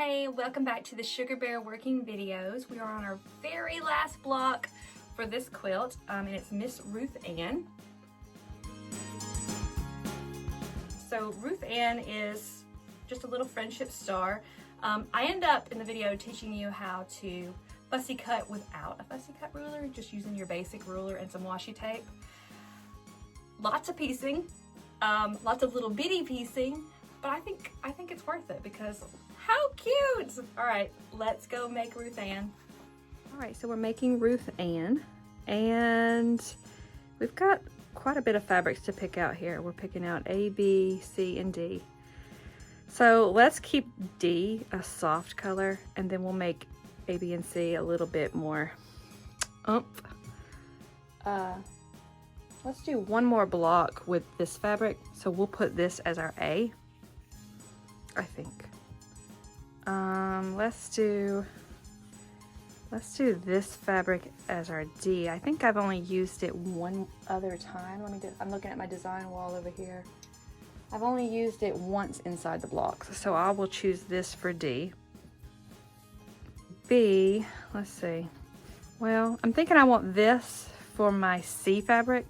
Hey, welcome back to the Sugar Bear Working Videos. We are on our very last block for this quilt, and it's Miss Ruth Ann. So Ruth Ann is just a little friendship star. I end up in the video teaching you how to fussy cut without a fussy cut ruler, just using your basic ruler and some washi tape. Lots of piecing, lots of little bitty piecing, but I think it's worth it because how cute! All right, let's go make Ruth Ann. All right, so we're making Ruth Ann, and we've got quite a bit of fabrics to pick out here. We're picking out A, B, C, and D. So let's keep D a soft color, and then we'll make A, B, and C a little bit more oomph. Let's do one more block with this fabric. So we'll put this as our A, I think. Let's do this fabric as our D. I think I've only used it one other time. I'm looking at my design wall over here. I've only used it once inside the blocks, so I will choose this for D. B, let's see. Well, I'm thinking I want this for my C fabric.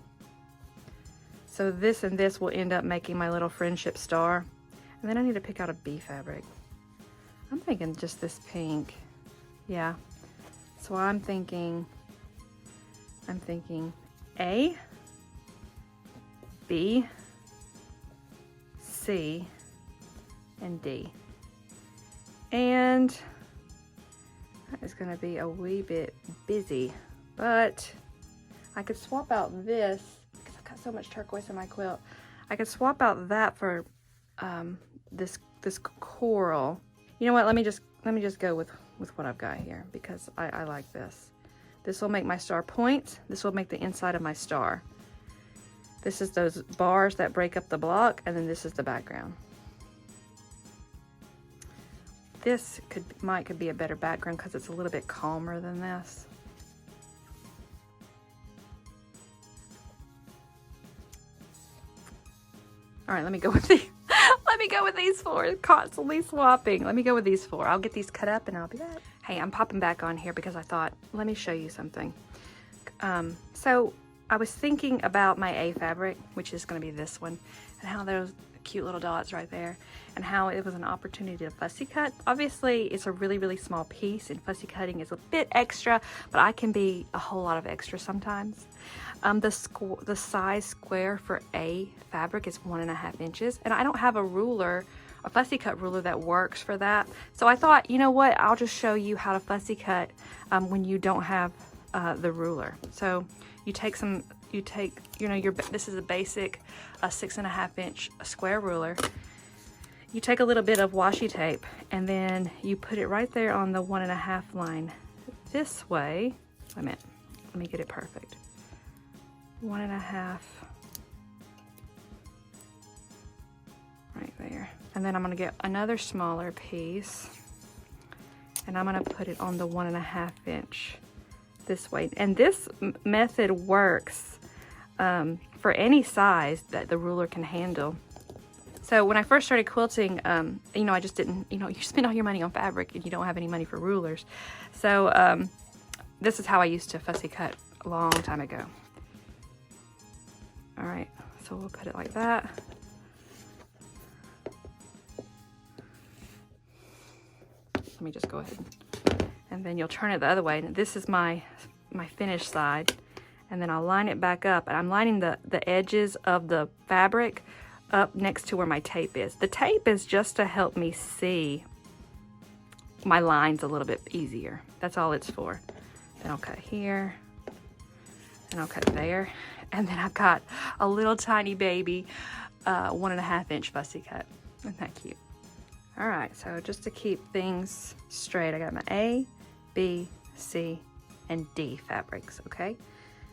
So this and this will end up making my little friendship star. And then I need to pick out a B fabric. I'm thinking just this pink. Yeah. So I'm thinking A, B, C, and D. And that is going to be a wee bit busy, but I could swap out this because I've got so much turquoise in my quilt. I could swap out that for this coral. You know what? Let me just go with what I've got here because I like this. This will make my star point. This will make the inside of my star. This is those bars that break up the block, and then this is the background. This could be a better background because it's a little bit calmer than this. All right, let me go with these. Let me go with these four, constantly swapping. Let me go with these four. I'll get these cut up and I'll be back. Hey, I'm popping back on here because I thought, let me show you something. So I was thinking about my A fabric, which is going to be this one, and how those cute little dots right there, and how it was an opportunity to fussy cut. Obviously, it's a really, really small piece, and fussy cutting is a bit extra, but I can be a whole lot of extra sometimes. The size square for A fabric is 1.5 inches, and I don't have a fussy cut ruler that works for that. So I thought, you know what, I'll just show you how to fussy cut when you don't have the ruler. So this is a basic 6.5 inch square ruler. You take a little bit of washi tape and then you put it right there on the 1.5 line this way. Wait a minute, let me get it perfect. 1.5 right there. And then I'm going to get another smaller piece and I'm going to put it on the 1.5 inch this way. And this method works for any size that the ruler can handle. So when I first started quilting, I just didn't, you spend all your money on fabric and you don't have any money for rulers. So this is how I used to fussy cut a long time ago. All right, so we'll put it like that. Let me just go ahead and then you'll turn it the other way. And this is my finished side, and then I'll line it back up, and I'm lining the edges of the fabric up next to where my tape is. The tape is just to help me see my lines a little bit easier. That's all it's for. Then I'll cut here, and I'll cut there, and then I've got a little tiny baby 1.5 inch fussy cut. Isn't that cute? All right, so just to keep things straight, I got my A, B, C, and D fabrics, okay?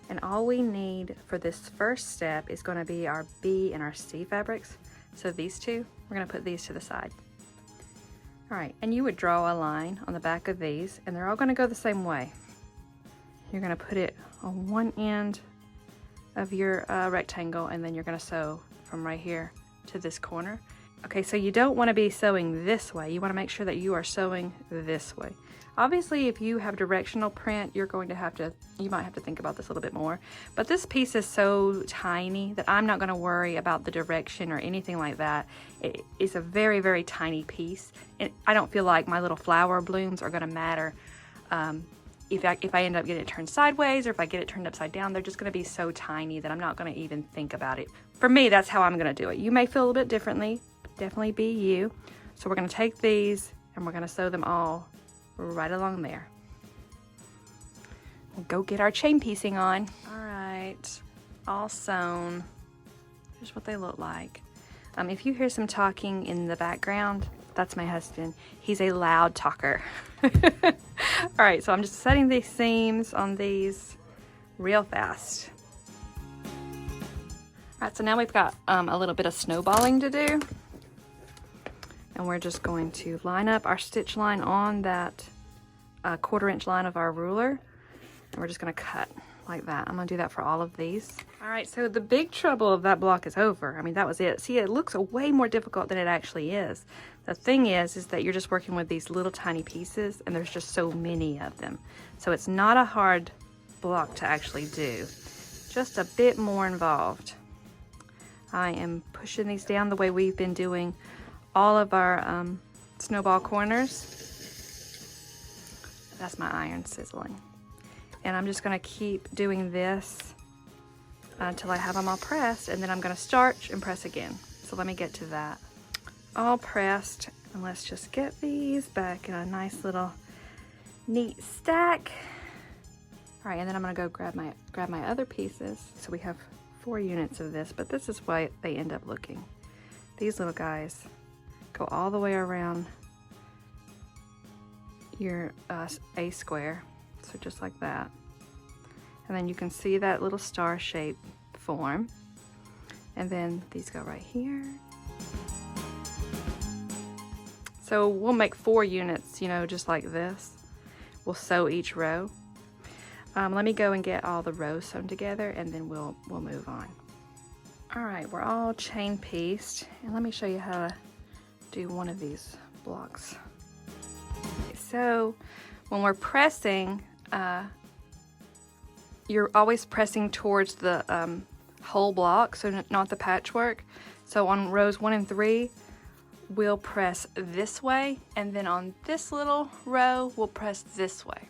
And all we need for this first step is going to be our B and our C fabrics. So these two, we're going to put these to the side. All right, and you would draw a line on the back of these, and they're all going to go the same way. You're going to put it on one end of your rectangle, and then you're going to sew from right here to this corner. Okay, so you don't want to be sewing this way. You want to make sure that you are sewing this way. Obviously, if you have directional print, you might have to think about this a little bit more. But this piece is so tiny that I'm not going to worry about the direction or anything like that. It is a very, very tiny piece. And I don't feel like my little flower blooms are going to matter if I end up getting it turned sideways or if I get it turned upside down. They're just going to be so tiny that I'm not going to even think about it. For me, that's how I'm going to do it. You may feel a little bit differently. Definitely be you. So we're going to take these and we're going to sew them all right along there. We'll go get our chain piecing on. All right, all sewn. Here's what they look like. If you hear some talking in the background, that's my husband. He's a loud talker. All right, so I'm just setting these seams on these real fast. All right, so now we've got a little bit of snowballing to do. And we're just going to line up our stitch line on that 1/4 inch line of our ruler. And we're just gonna cut like that. I'm gonna do that for all of these. All right, so the big trouble of that block is over. I mean, that was it. See, it looks way more difficult than it actually is. The thing is that you're just working with these little tiny pieces and there's just so many of them. So it's not a hard block to actually do, just a bit more involved. I am pushing these down the way we've been doing all of our snowball corners. That's my iron sizzling. And I'm just gonna keep doing this until I have them all pressed, and then I'm gonna starch and press again. So let me get to that. All pressed, and let's just get these back in a nice little neat stack. All right, and then I'm gonna go grab my other pieces. So we have 4 units of this, but this is why they end up looking. These little guys go all the way around your A square, so just like that. And then you can see that little star shape form. And then these go right here. So we'll make 4 units, you know, just like this. We'll sew each row. Let me go and get all the rows sewn together and then we'll move on. All right, we're all chain pieced, and let me show you how to do one of these blocks. So when we're pressing, you're always pressing towards the whole block, so not the patchwork. So on rows 1 and 3, we'll press this way, and then on this little row, we'll press this way.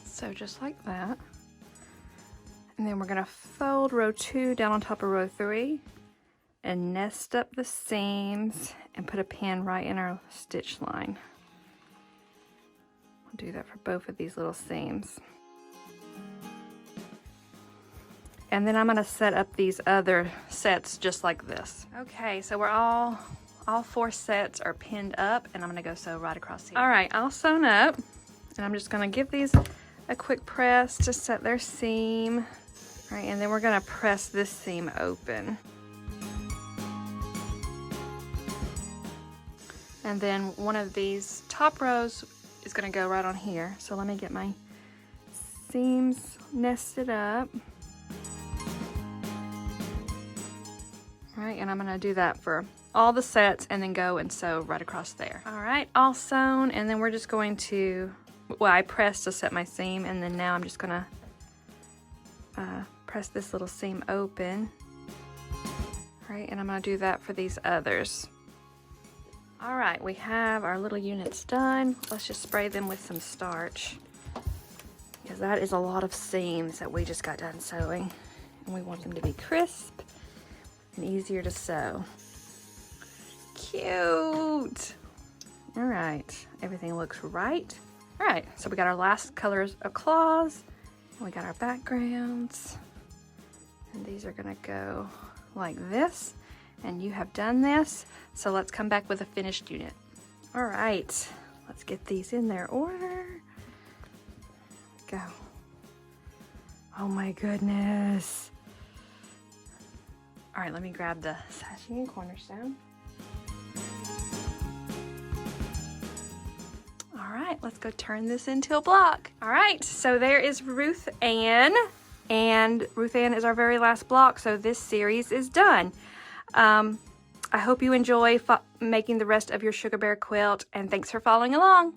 So just like that. And then we're gonna fold row 2 down on top of row 3 and nest up the seams and put a pin right in our stitch line. I'll do that for both of these little seams. And then I'm gonna set up these other sets just like this. Okay, so we're all 4 sets are pinned up, and I'm gonna go sew right across here. All right, all sewn up, and I'm just gonna give these a quick press to set their seam. All right, and then we're gonna press this seam open. And then one of these top rows is gonna go right on here. So let me get my seams nested up. All right, and I'm gonna do that for all the sets and then go and sew right across there. All right, all sewn, and then we're just going to, well, I pressed to set my seam, and then now I'm just gonna press this little seam open. All right, and I'm gonna do that for these others. All right, we have our little units done. Let's just spray them with some starch, because that is a lot of seams that we just got done sewing, and we want them to be crisp and easier to sew. Cute. All right, everything looks right. All right, so we got our last colors of claws, and we got our backgrounds, and these are gonna go like this, and you have done this, so let's come back with a finished unit. All right, let's get these in their order. Go. Oh my goodness. All right, let me grab the sashing and cornerstone. let's go turn this into a block. All right, so there is Ruth Ann, and Ruth Ann is our very last block, so this series is done. I hope you enjoy making the rest of your sugar bear quilt, and thanks for following along.